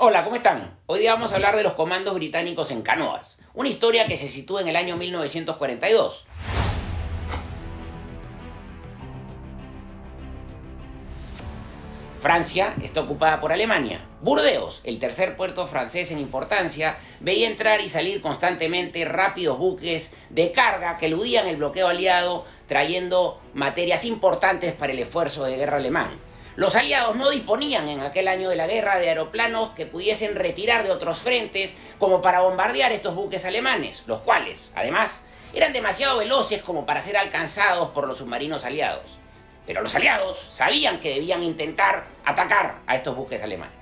Hola, ¿cómo están? Hoy día vamos a hablar de los comandos británicos en canoas, una historia que se sitúa en el año 1942. Francia está ocupada por Alemania. Burdeos, el tercer puerto francés en importancia, veía entrar y salir constantemente rápidos buques de carga que eludían el bloqueo aliado, trayendo materias importantes para el esfuerzo de guerra alemán. Los aliados no disponían en aquel año de la guerra de aeroplanos que pudiesen retirar de otros frentes como para bombardear estos buques alemanes, los cuales, además, eran demasiado veloces como para ser alcanzados por los submarinos aliados. Pero los aliados sabían que debían intentar atacar a estos buques alemanes.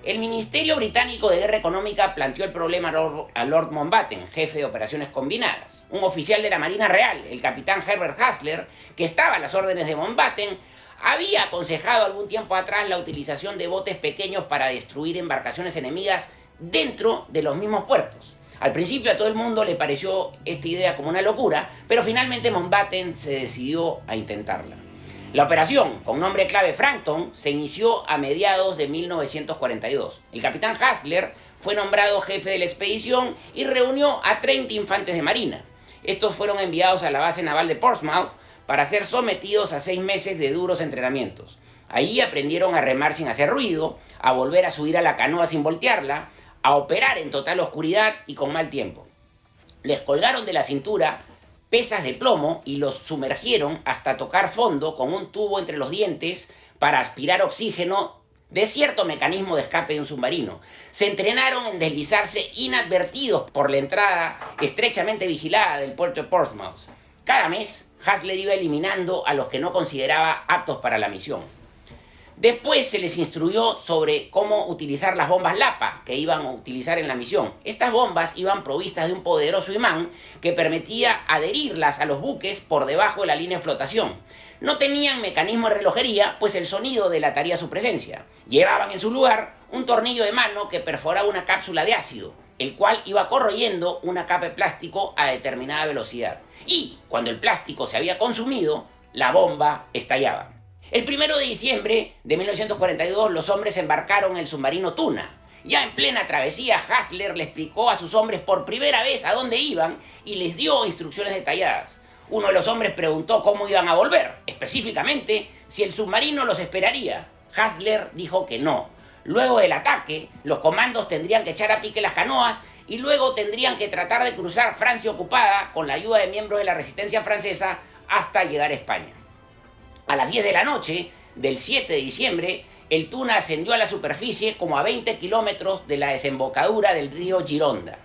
El Ministerio Británico de Guerra Económica planteó el problema a Lord Mountbatten, jefe de operaciones combinadas. Un oficial de la Marina Real, el capitán Herbert Hassler, que estaba a las órdenes de Mountbatten, había aconsejado algún tiempo atrás la utilización de botes pequeños para destruir embarcaciones enemigas dentro de los mismos puertos. Al principio a todo el mundo le pareció esta idea como una locura, pero finalmente Mountbatten se decidió a intentarla. La operación, con nombre clave Frankton, se inició a mediados de 1942. El capitán Hassler fue nombrado jefe de la expedición y reunió a 30 infantes de marina. Estos fueron enviados a la base naval de Portsmouth para ser sometidos a 6 meses de duros entrenamientos. Allí aprendieron a remar sin hacer ruido, a volver a subir a la canoa sin voltearla, a operar en total oscuridad y con mal tiempo. Les colgaron de la cintura pesas de plomo y los sumergieron hasta tocar fondo con un tubo entre los dientes para aspirar oxígeno de cierto mecanismo de escape de un submarino. Se entrenaron en deslizarse inadvertidos por la entrada estrechamente vigilada del puerto de Portsmouth. Cada mes, Hassler iba eliminando a los que no consideraba aptos para la misión. Después se les instruyó sobre cómo utilizar las bombas Lapa que iban a utilizar en la misión. Estas bombas iban provistas de un poderoso imán que permitía adherirlas a los buques por debajo de la línea de flotación. No tenían mecanismo de relojería, pues el sonido delataría su presencia. Llevaban en su lugar un tornillo de mano que perforaba una cápsula de ácido, el cual iba corroyendo una capa de plástico a determinada velocidad. Y cuando el plástico se había consumido, la bomba estallaba. El 1 de diciembre de 1942 los hombres embarcaron en el submarino Tuna. Ya en plena travesía, Hassler le explicó a sus hombres por primera vez a dónde iban y les dio instrucciones detalladas. Uno de los hombres preguntó cómo iban a volver, específicamente si el submarino los esperaría. Hassler dijo que no. Luego del ataque, los comandos tendrían que echar a pique las canoas y luego tendrían que tratar de cruzar Francia ocupada con la ayuda de miembros de la resistencia francesa hasta llegar a España. A las 10 de la noche del 7 de diciembre, el Tuna ascendió a la superficie como a 20 kilómetros de la desembocadura del río Gironda.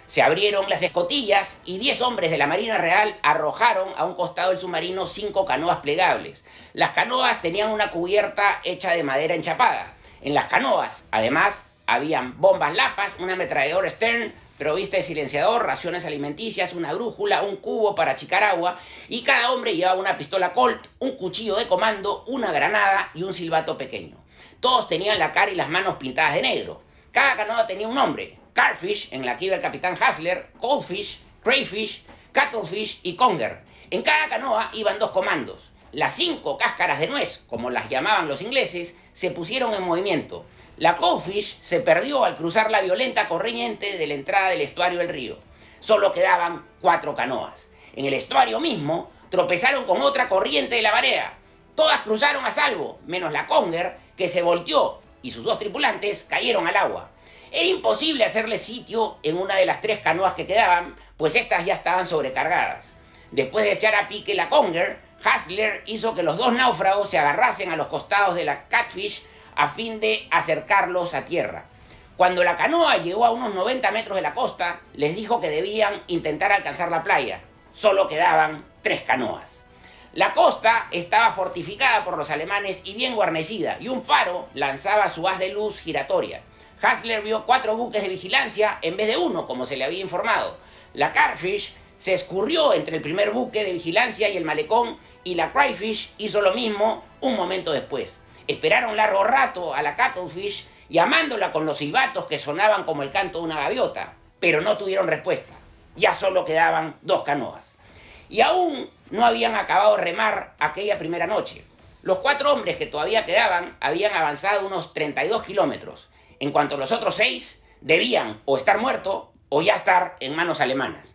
Se abrieron las escotillas y 10 hombres de la Marina Real arrojaron a un costado del submarino 5 canoas plegables. Las canoas tenían una cubierta hecha de madera enchapada. En las canoas, además, habían bombas Lapas, una ametralladora Stern provista de silenciador, raciones alimenticias, una brújula, un cubo para achicar agua, y cada hombre llevaba una pistola Colt, un cuchillo de comando, una granada y un silbato pequeño. Todos tenían la cara y las manos pintadas de negro. Cada canoa tenía un nombre: Carfish, en la que iba el capitán Hassler, Coldfish, Crayfish, Cuttlefish y Conger. En cada canoa iban 2 comandos. Las 5 cáscaras de nuez, como las llamaban los ingleses, se pusieron en movimiento. La Coldfish se perdió al cruzar la violenta corriente de la entrada del estuario del río. Solo quedaban 4 canoas. En el estuario mismo tropezaron con otra corriente de la marea. Todas cruzaron a salvo, menos la Conger, que se volteó y sus 2 tripulantes cayeron al agua. Era imposible hacerle sitio en una de las 3 canoas que quedaban, pues estas ya estaban sobrecargadas. Después de echar a pique la Conger, Hassler hizo que los 2 náufragos se agarrasen a los costados de la Catfish a fin de acercarlos a tierra. Cuando la canoa llegó a unos 90 metros de la costa, les dijo que debían intentar alcanzar la playa. Solo quedaban 3 canoas. La costa estaba fortificada por los alemanes y bien guarnecida, y un faro lanzaba su haz de luz giratoria. Hassler vio 4 buques de vigilancia en vez de 1, como se le había informado. La Carfish se escurrió entre el primer buque de vigilancia y el malecón, y la Crayfish hizo lo mismo un momento después. Esperaron largo rato a la Cuttlefish, llamándola con los silbatos que sonaban como el canto de una gaviota, pero no tuvieron respuesta. Ya solo quedaban 2 canoas. Y aún no habían acabado de remar aquella primera noche. Los 4 hombres que todavía quedaban habían avanzado unos 32 kilómetros. en cuanto los otros 6 debían o estar muertos o ya estar en manos alemanas.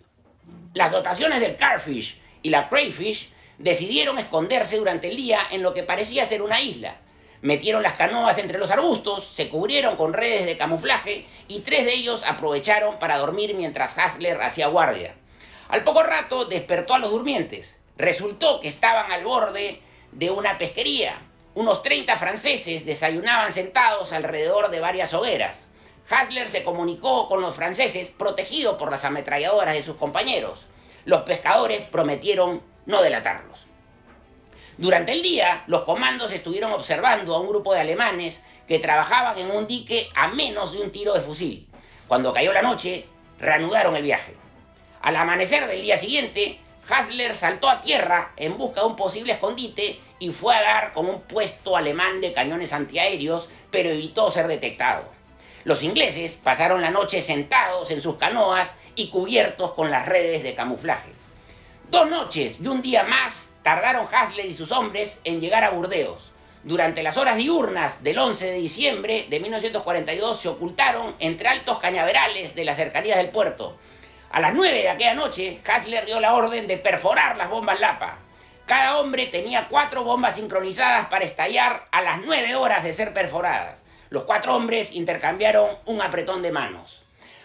Las dotaciones del Carfish y la Crayfish decidieron esconderse durante el día en lo que parecía ser una isla. Metieron las canoas entre los arbustos, se cubrieron con redes de camuflaje y 3 de ellos aprovecharon para dormir mientras Hassler hacía guardia. Al poco rato despertó a los durmientes. Resultó que estaban al borde de una pesquería. Unos 30 franceses desayunaban sentados alrededor de varias hogueras. Hassler se comunicó con los franceses protegido por las ametralladoras de sus compañeros. Los pescadores prometieron no delatarlos. Durante el día, los comandos estuvieron observando a un grupo de alemanes que trabajaban en un dique a menos de un tiro de fusil. Cuando cayó la noche, reanudaron el viaje. Al amanecer del día siguiente, Hassler saltó a tierra en busca de un posible escondite y fue a dar con un puesto alemán de cañones antiaéreos, pero evitó ser detectado. Los ingleses pasaron la noche sentados en sus canoas y cubiertos con las redes de camuflaje. 2 noches y un día más tardaron Hassler y sus hombres en llegar a Burdeos. Durante las horas diurnas del 11 de diciembre de 1942 se ocultaron entre altos cañaverales de las cercanías del puerto. A las 9 de aquella noche, Hassler dio la orden de perforar las bombas Lapa. Cada hombre tenía 4 bombas sincronizadas para estallar a las 9 horas de ser perforadas. Los 4 hombres intercambiaron un apretón de manos.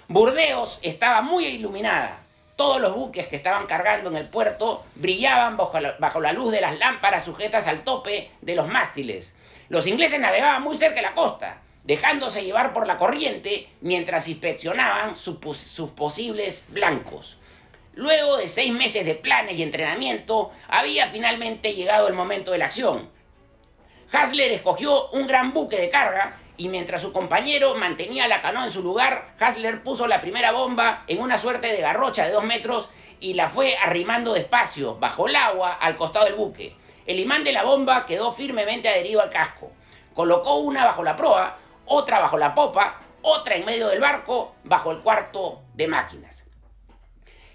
Burdeos estaba muy iluminada. Todos los buques que estaban cargando en el puerto brillaban bajo la luz de las lámparas sujetas al tope de los mástiles. Los ingleses navegaban muy cerca de la costa, dejándose llevar por la corriente mientras inspeccionaban sus posibles blancos. Luego de 6 meses de planes y entrenamiento, había finalmente llegado el momento de la acción. Hassler escogió un gran buque de carga y mientras su compañero mantenía la canoa en su lugar, Hassler puso la primera bomba en una suerte de garrocha de 2 metros y la fue arrimando despacio, bajo el agua, al costado del buque. El imán de la bomba quedó firmemente adherido al casco. Colocó una bajo la proa, otra bajo la popa, otra en medio del barco, bajo el cuarto de máquinas.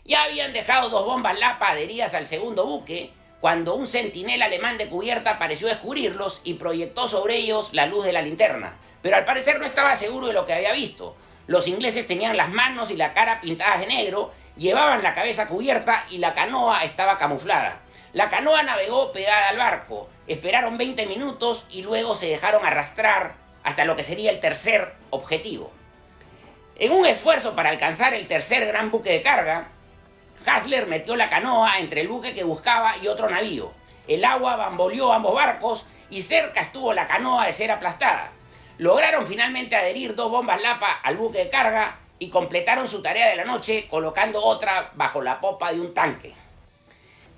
Ya habían dejado 2 bombas Lapa adheridas al segundo buque, cuando un centinela alemán de cubierta pareció descubrirlos y proyectó sobre ellos la luz de la linterna. Pero al parecer no estaba seguro de lo que había visto. Los ingleses tenían las manos y la cara pintadas de negro, llevaban la cabeza cubierta y la canoa estaba camuflada. La canoa navegó pegada al barco, esperaron 20 minutos y luego se dejaron arrastrar hasta lo que sería el tercer objetivo. En un esfuerzo para alcanzar el tercer gran buque de carga, Hassler metió la canoa entre el buque que buscaba y otro navío. El agua bamboleó ambos barcos y cerca estuvo la canoa de ser aplastada. Lograron finalmente adherir 2 bombas Lapa al buque de carga y completaron su tarea de la noche colocando otra bajo la popa de un tanque.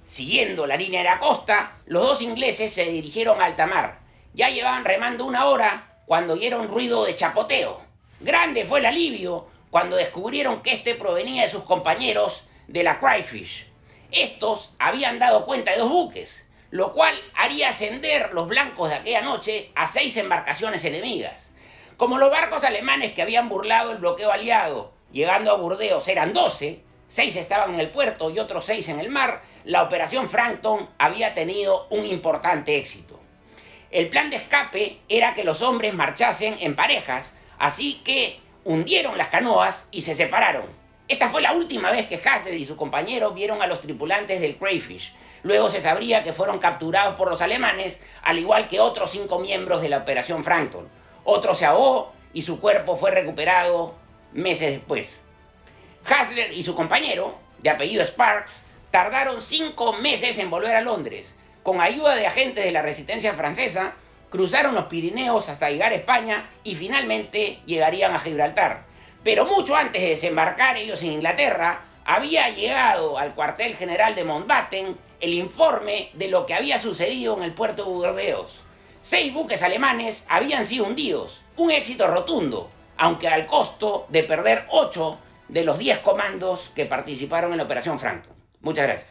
Siguiendo la línea de la costa, los 2 ingleses se dirigieron a alta mar. Ya llevaban remando 1 hora cuando oyeron ruido de chapoteo. Grande fue el alivio cuando descubrieron que este provenía de sus compañeros de la Crayfish. Estos habían dado cuenta de 2 buques, lo cual haría ascender los blancos de aquella noche a 6 embarcaciones enemigas. Como los barcos alemanes que habían burlado el bloqueo aliado, llegando a Burdeos, eran 12, 6 estaban en el puerto y otros 6 en el mar, la operación Frankton había tenido un importante éxito. El plan de escape era que los hombres marchasen en parejas, así que hundieron las canoas y se separaron. Esta fue la última vez que Hassler y su compañero vieron a los tripulantes del Crayfish. Luego se sabría que fueron capturados por los alemanes, al igual que otros 5 miembros de la operación Frankton. Otro se ahogó y su cuerpo fue recuperado meses después. Hassler y su compañero, de apellido Sparks, tardaron 5 meses en volver a Londres. Con ayuda de agentes de la resistencia francesa, cruzaron los Pirineos hasta llegar a España y finalmente llegarían a Gibraltar. Pero mucho antes de desembarcar ellos en Inglaterra, había llegado al cuartel general de Mountbatten el informe de lo que había sucedido en el puerto de Burdeos. 6 buques alemanes habían sido hundidos, un éxito rotundo, aunque al costo de perder 8 de los 10 comandos que participaron en la operación Frankton. Muchas gracias.